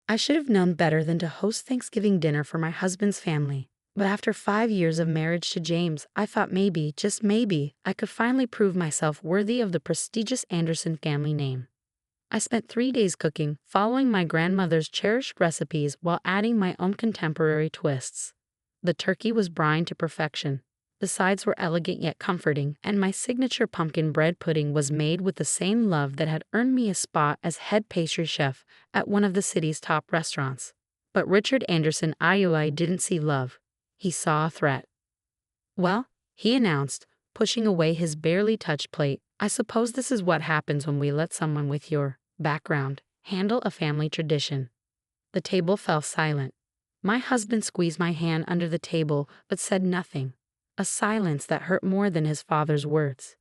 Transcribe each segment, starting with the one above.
I should have known better than to host Thanksgiving dinner for my husband's family. But after 5 years of marriage to James, I thought maybe, just maybe, I could finally prove myself worthy of the prestigious Anderson family name. I spent 3 days cooking, following my grandmother's cherished recipes while adding my own contemporary twists. The turkey was brined to perfection. The sides were elegant yet comforting, and my signature pumpkin bread pudding was made with the same love that had earned me a spot as head pastry chef at one of the city's top restaurants. But Richard Anderson IUI didn't see love. He saw a threat. "Well," he announced, pushing away his barely touched plate, "I suppose this is what happens when we let someone with your background handle a family tradition." The table fell silent. My husband squeezed my hand under the table but said nothing. A silence that hurt more than his father's words.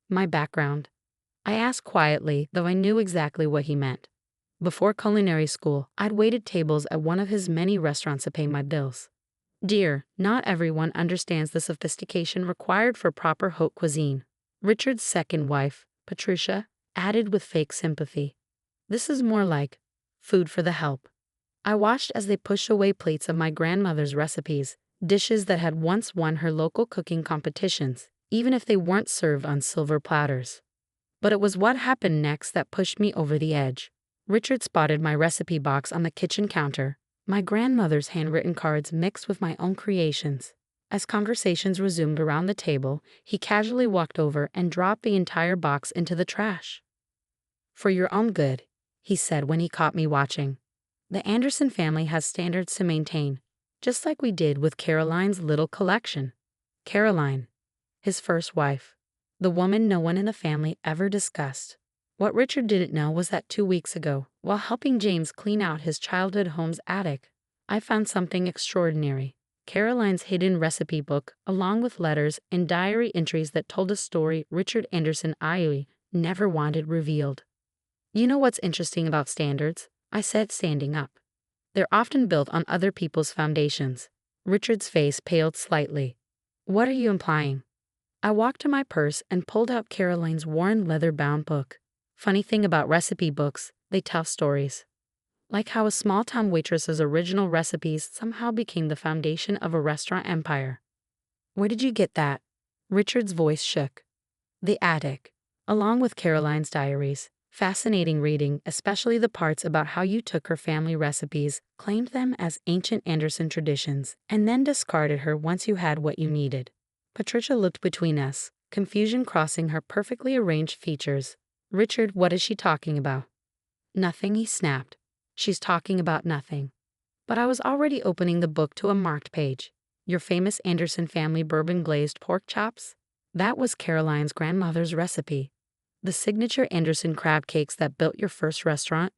"My background?" I asked quietly, though I knew exactly what he meant. Before culinary school, I'd waited tables at one of his many restaurants to pay my bills. Dear, not everyone understands the sophistication required for proper haute cuisine, Richard's second wife, Patricia, added with fake sympathy. This is more like food for the help. I watched as they pushed away plates of my grandmother's recipes, dishes that had once won her local cooking competitions, even if they weren't served on silver platters. But it was what happened next that pushed me over the edge. Richard spotted my recipe box on the kitchen counter, my grandmother's handwritten cards mixed with my own creations. As conversations resumed around the table, he casually walked over and dropped the entire box into the trash. "For your own good," he said when he caught me watching. "The Anderson family has standards to maintain, just like we did with Caroline's little collection." Caroline, his first wife, the woman no one in the family ever discussed. What Richard didn't know was that 2 weeks ago, while helping James clean out his childhood home's attic, I found something extraordinary. Caroline's hidden recipe book, along with letters and diary entries that told a story Richard Anderson IUI never wanted revealed. "You know what's interesting about standards?" I said, standing up. "They're often built on other people's foundations." Richard's face paled slightly. "What are you implying?" I walked to my purse and pulled out Caroline's worn leather-bound book. Funny thing about recipe books, they tell stories. Like how a small-town waitress's original recipes somehow became the foundation of a restaurant empire. "Where did you get that?" Richard's voice shook. "The attic, along with Caroline's diaries. Fascinating reading, especially the parts about how you took her family recipes, claimed them as ancient Anderson traditions, and then discarded her once you had what you needed." Patricia looked between us, confusion crossing her perfectly arranged features. "Richard, what is she talking about?" "Nothing," he snapped. "She's talking about nothing." But I was already opening the book to a marked page. "Your famous Anderson family bourbon glazed pork chops?" That was Caroline's grandmother's recipe. "The signature Anderson crab cakes that built your first restaurant?"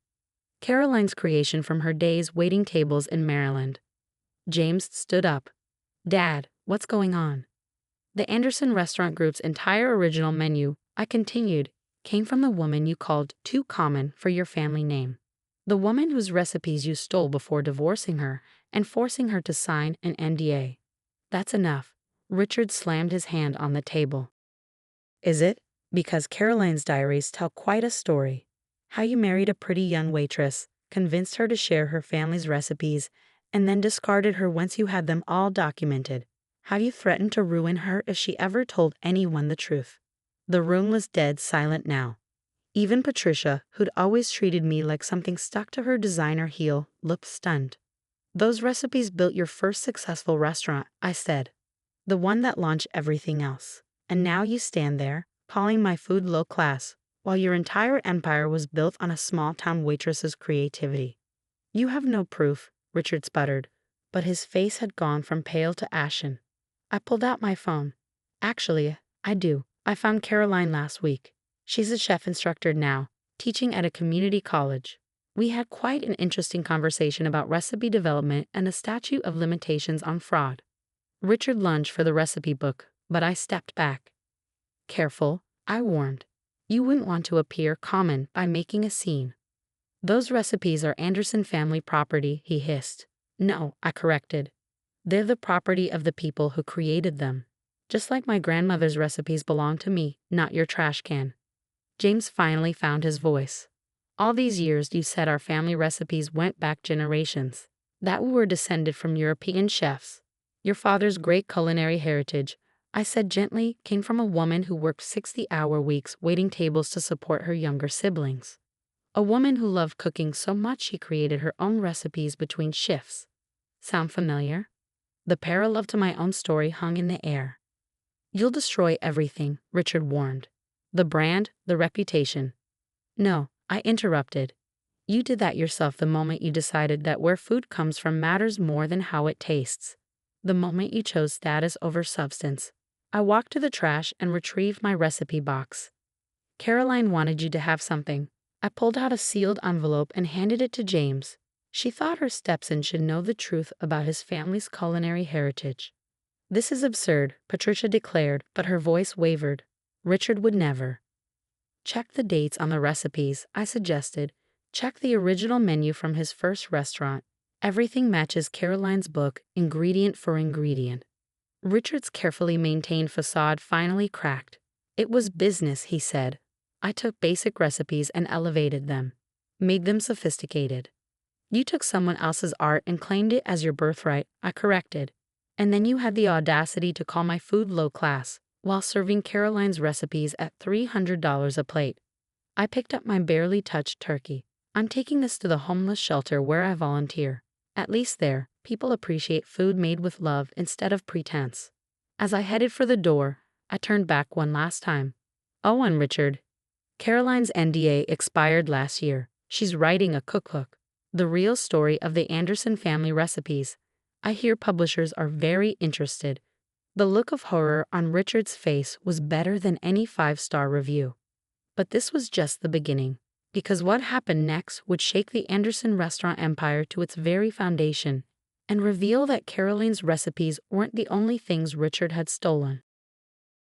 Caroline's creation from her days waiting tables in Maryland. James stood up. "Dad, what's going on?" "The Anderson Restaurant Group's entire original menu," I continued, "came from the woman you called too common for your family name. The woman whose recipes you stole before divorcing her and forcing her to sign an NDA. That's enough." Richard slammed his hand on the table. "Is it? Because Caroline's diaries tell quite a story. How you married a pretty young waitress, convinced her to share her family's recipes, and then discarded her once you had them all documented. How you threatened to ruin her if she ever told anyone the truth." The room was dead silent now. Even Patricia, who'd always treated me like something stuck to her designer heel, looked stunned. "Those recipes built your first successful restaurant," I said. "The one that launched everything else. And now you stand there, calling my food low class, while your entire empire was built on a small-town waitress's creativity." "You have no proof," Richard sputtered, but his face had gone from pale to ashen. I pulled out my phone. "Actually, I do. I found Caroline last week. She's a chef instructor now, teaching at a community college. We had quite an interesting conversation about recipe development and the statute of limitations on fraud." Richard lunged for the recipe book, but I stepped back. "Careful," I warned. "You wouldn't want to appear common by making a scene." "Those recipes are Anderson family property," he hissed. "No," I corrected. "They're the property of the people who created them. Just like my grandmother's recipes belong to me, not your trash can." James finally found his voice. All these years you said our family recipes went back generations, that we were descended from European chefs. Your father's great culinary heritage, I said gently, came from a woman who worked 60-hour weeks waiting tables to support her younger siblings. A woman who loved cooking so much she created her own recipes between shifts. Sound familiar? The parallel to my own story hung in the air. You'll destroy everything, Richard warned. The brand, the reputation. No, I interrupted. You did that yourself the moment you decided that where food comes from matters more than how it tastes. The moment you chose status over substance. I walked to the trash and retrieved my recipe box. Caroline wanted you to have something. I pulled out a sealed envelope and handed it to James. She thought her stepson should know the truth about his family's culinary heritage. This is absurd, Patricia declared, but her voice wavered. Richard would never. Check the dates on the recipes, I suggested. Check the original menu from his first restaurant. Everything matches Caroline's book, ingredient for ingredient. Richard's carefully maintained facade finally cracked. It was business, he said. I took basic recipes and elevated them. Made them sophisticated. You took someone else's art and claimed it as your birthright, I corrected. And then you had the audacity to call my food low class, while serving Caroline's recipes at $300 a plate. I picked up my barely touched turkey. I'm taking this to the homeless shelter where I volunteer. At least there, people appreciate food made with love instead of pretense. As I headed for the door, I turned back one last time. Oh, and Richard. Caroline's NDA expired last year. She's writing a cookbook. The real story of the Anderson family recipes. I hear publishers are very interested. The look of horror on Richard's face was better than any 5-star review. But this was just the beginning. Because what happened next would shake the Anderson restaurant empire to its very foundation and reveal that Caroline's recipes weren't the only things Richard had stolen.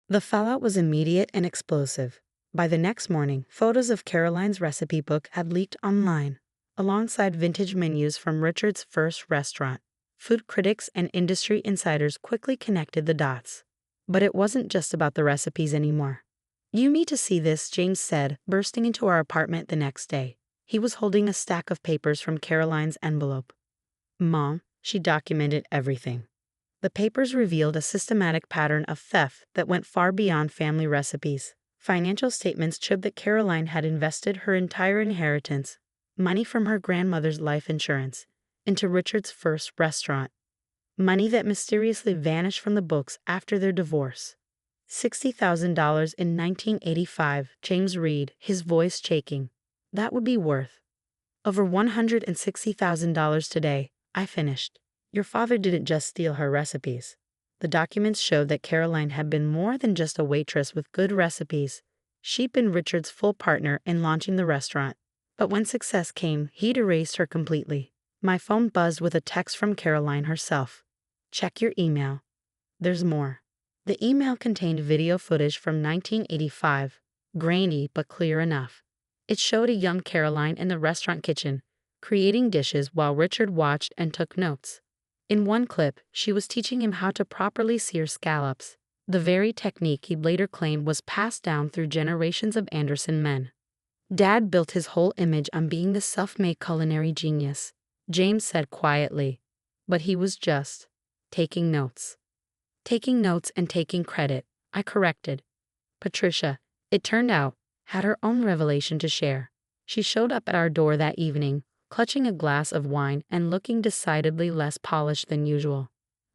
The fallout was immediate and explosive. By the next morning, photos of Caroline's recipe book had leaked online, alongside vintage menus from Richard's first restaurant. Food critics and industry insiders quickly connected the dots. But it wasn't just about the recipes anymore. You need to see this, James said, bursting into our apartment the next day. He was holding a stack of papers from Caroline's envelope. Mom, she documented everything. The papers revealed a systematic pattern of theft that went far beyond family recipes. Financial statements showed that Caroline had invested her entire inheritance, money from her grandmother's life insurance, into Richard's first restaurant. Money that mysteriously vanished from the books after their divorce. $60,000 in 1985, James read, his voice shaking. That would be worth over $160,000 today, I finished. Your father didn't just steal her recipes. The documents showed that Caroline had been more than just a waitress with good recipes. She'd been Richard's full partner in launching the restaurant. But when success came, he'd erased her completely. My phone buzzed with a text from Caroline herself. Check your email. There's more. The email contained video footage from 1985, grainy but clear enough. It showed a young Caroline in the restaurant kitchen, creating dishes while Richard watched and took notes. In one clip, she was teaching him how to properly sear scallops, the very technique he'd later claimed was passed down through generations of Anderson men. Dad built his whole image on being the self-made culinary genius, James said quietly. But he was just taking notes. Taking notes and taking credit, I corrected. Patricia, it turned out, had her own revelation to share. She showed up at our door that evening, clutching a glass of wine and looking decidedly less polished than usual.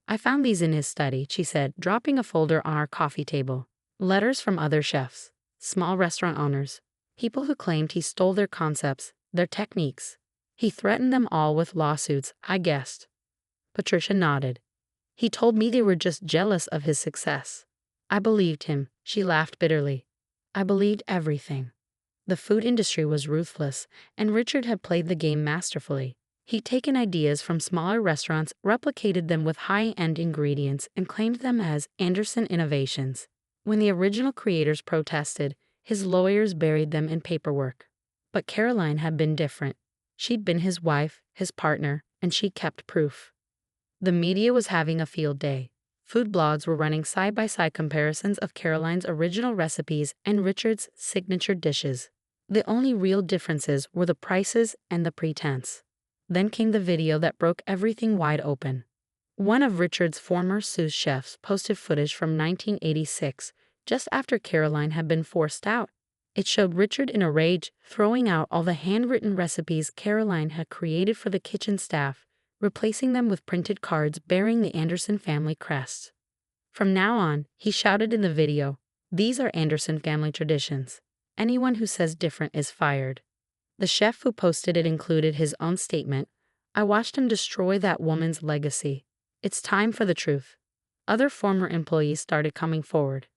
I found these in his study, she said, dropping a folder on our coffee table. Letters from other chefs, small restaurant owners, people who claimed he stole their concepts, their techniques. He threatened them all with lawsuits, I guessed. Patricia nodded. He told me they were just jealous of his success. I believed him, she laughed bitterly. I believed everything. The food industry was ruthless, and Richard had played the game masterfully. He'd taken ideas from smaller restaurants, replicated them with high-end ingredients, and claimed them as Anderson innovations. When the original creators protested, his lawyers buried them in paperwork. But Caroline had been different. She'd been his wife, his partner, and she kept proof. The media was having a field day. Food blogs were running side-by-side comparisons of Caroline's original recipes and Richard's signature dishes. The only real differences were the prices and the pretense. Then came the video that broke everything wide open. One of Richard's former sous chefs posted footage from 1986, just after Caroline had been forced out. It showed Richard in a rage, throwing out all the handwritten recipes Caroline had created for the kitchen staff, replacing them with printed cards bearing the Anderson family crest. From now on, he shouted in the video, "These are Anderson family traditions. Anyone who says different is fired." The chef who posted it included his own statement, "I watched him destroy that woman's legacy. It's time for the truth." Other former employees started coming forward.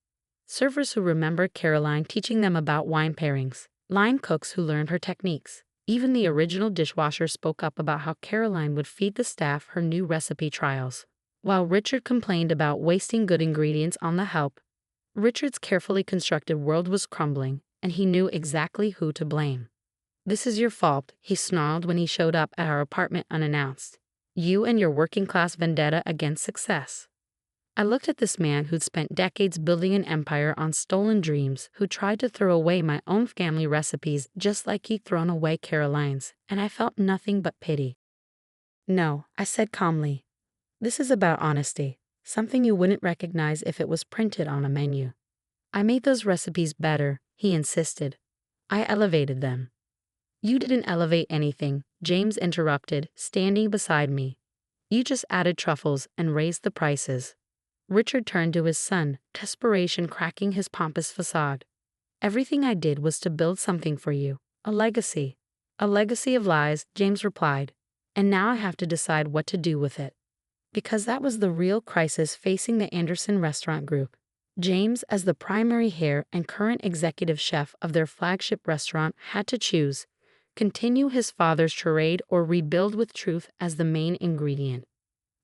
Servers who remembered Caroline teaching them about wine pairings, line cooks who learned her techniques. Even the original dishwasher spoke up about how Caroline would feed the staff her new recipe trials. While Richard complained about wasting good ingredients on the help, Richard's carefully constructed world was crumbling, and he knew exactly who to blame. "This is your fault," he snarled when he showed up at our apartment unannounced. "You and your working-class vendetta against success." I looked at this man who'd spent decades building an empire on stolen dreams, who tried to throw away my own family recipes just like he'd thrown away Caroline's, and I felt nothing but pity. "No," I said calmly. "This is about honesty, something you wouldn't recognize if it was printed on a menu." "I made those recipes better," he insisted. "I elevated them." "You didn't elevate anything," James interrupted, standing beside me. "You just added truffles and raised the prices." Richard turned to his son, desperation cracking his pompous facade. "Everything I did was to build something for you, a legacy." "A legacy of lies," James replied. "And now I have to decide what to do with it." Because that was the real crisis facing the Anderson Restaurant Group. James, as the primary heir and current executive chef of their flagship restaurant, had to choose: continue his father's charade or rebuild with truth as the main ingredient.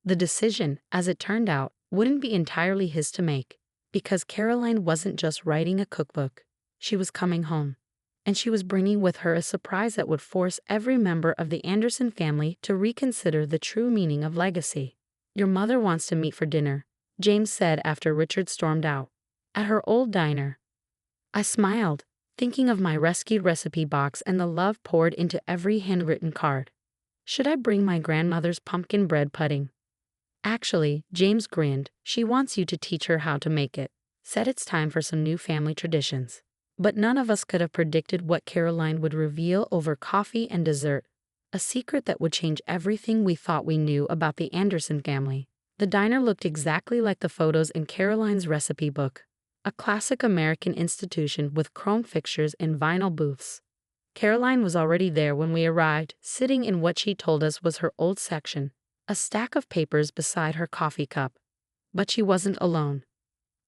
The decision, as it turned out, wouldn't be entirely his to make, because Caroline wasn't just writing a cookbook. She was coming home, and she was bringing with her a surprise that would force every member of the Anderson family to reconsider the true meaning of legacy. "Your mother wants to meet for dinner," James said after Richard stormed out. "At her old diner." I smiled, thinking of my rescued recipe box and the love poured into every handwritten card. "Should I bring my grandmother's pumpkin bread pudding?" "Actually," James grinned, "she wants you to teach her how to make it." Said it's time for some new family traditions. But none of us could have predicted what Caroline would reveal over coffee and dessert. A secret that would change everything we thought we knew about the Anderson family. The diner looked exactly like the photos in Caroline's recipe book. A classic American institution with chrome fixtures and vinyl booths. Caroline was already there when we arrived, sitting in what she told us was her old section, a stack of papers beside her coffee cup. But she wasn't alone.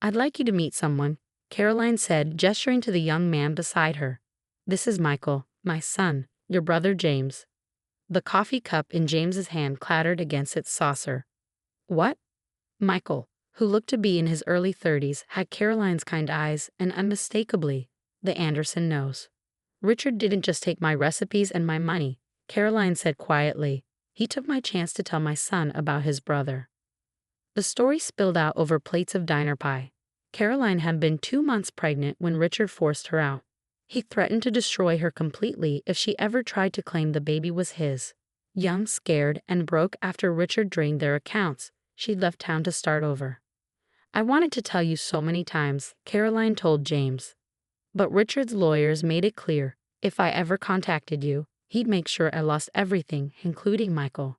"I'd like you to meet someone," Caroline said, gesturing to the young man beside her. "This is Michael, my son, your brother James." The coffee cup in James's hand clattered against its saucer. "What?" Michael, who looked to be in his early 30s, had Caroline's kind eyes and unmistakably the Anderson nose. "Richard didn't just take my recipes and my money," Caroline said quietly. "He took my chance to tell my son about his brother." The story spilled out over plates of diner pie. Caroline had been 2 months pregnant when Richard forced her out. He threatened to destroy her completely if she ever tried to claim the baby was his. Young, scared, and broke after Richard drained their accounts, she left town to start over. "I wanted to tell you so many times," Caroline told James. "But Richard's lawyers made it clear, if I ever contacted you, he'd make sure I lost everything, including Michael."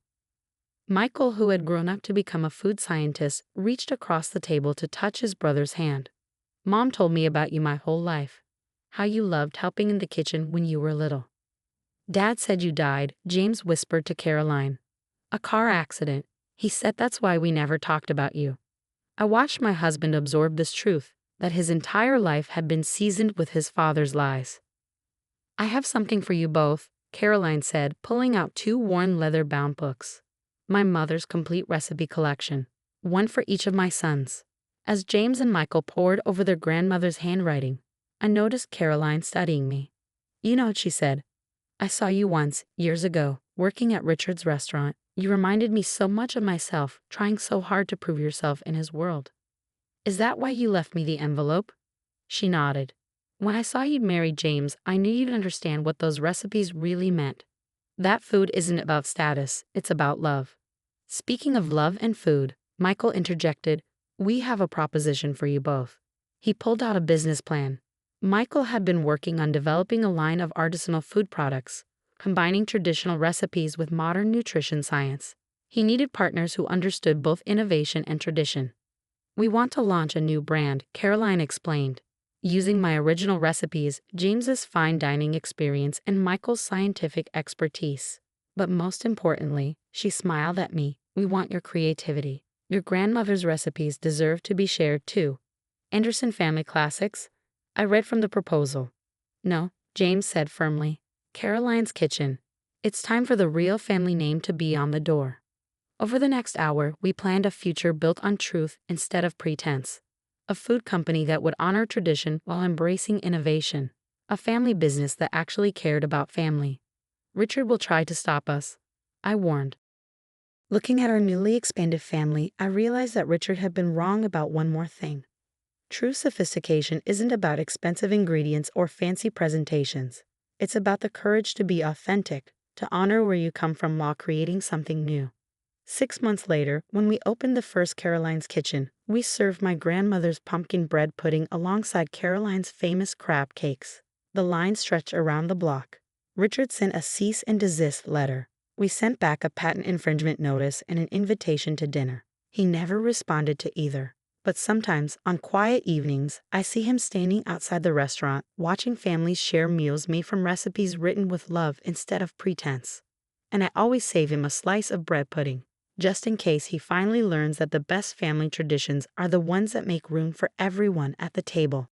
Michael, who had grown up to become a food scientist, reached across the table to touch his brother's hand. "Mom told me about you my whole life. How you loved helping in the kitchen when you were little." "Dad said you died," James whispered to Caroline. "A car accident. He said that's why we never talked about you." I watched my husband absorb this truth, that his entire life had been seasoned with his father's lies. "I have something for you both," Caroline said, pulling out 2 worn leather-bound books. "My mother's complete recipe collection. One for each of my sons." As James and Michael pored over their grandmother's handwriting, I noticed Caroline studying me. "You know," she said, "I saw you once, years ago, working at Richard's restaurant. You reminded me so much of myself, trying so hard to prove yourself in his world. Is that why you left me the envelope?" She nodded. When I saw you'd married James, I knew you'd understand what those recipes really meant. That food isn't about status, it's about love. Speaking of love and food, Michael interjected, "We have a proposition for you both." He pulled out a business plan. Michael had been working on developing a line of artisanal food products, combining traditional recipes with modern nutrition science. He needed partners who understood both innovation and tradition. "We want to launch a new brand," Caroline explained, using my original recipes, James's fine dining experience, and Michael's scientific expertise. But most importantly, she smiled at me, "We want your creativity. Your grandmother's recipes deserve to be shared too." Anderson Family Classics? I read from the proposal. "No," James said firmly. "Caroline's Kitchen. It's time for the real family name to be on the door." Over the next hour, we planned a future built on truth instead of pretense. A food company that would honor tradition while embracing innovation. A family business that actually cared about family. "Richard will try to stop us," I warned. Looking at our newly expanded family, I realized that Richard had been wrong about one more thing. True sophistication isn't about expensive ingredients or fancy presentations. It's about the courage to be authentic, to honor where you come from while creating something new. 6 months later, when we opened the first Caroline's Kitchen, we served my grandmother's pumpkin bread pudding alongside Caroline's famous crab cakes. The line stretched around the block. Richard sent a cease and desist letter. We sent back a patent infringement notice and an invitation to dinner. He never responded to either. But sometimes, on quiet evenings, I see him standing outside the restaurant, watching families share meals made from recipes written with love instead of pretense. And I always save him a slice of bread pudding, just in case he finally learns that the best family traditions are the ones that make room for everyone at the table.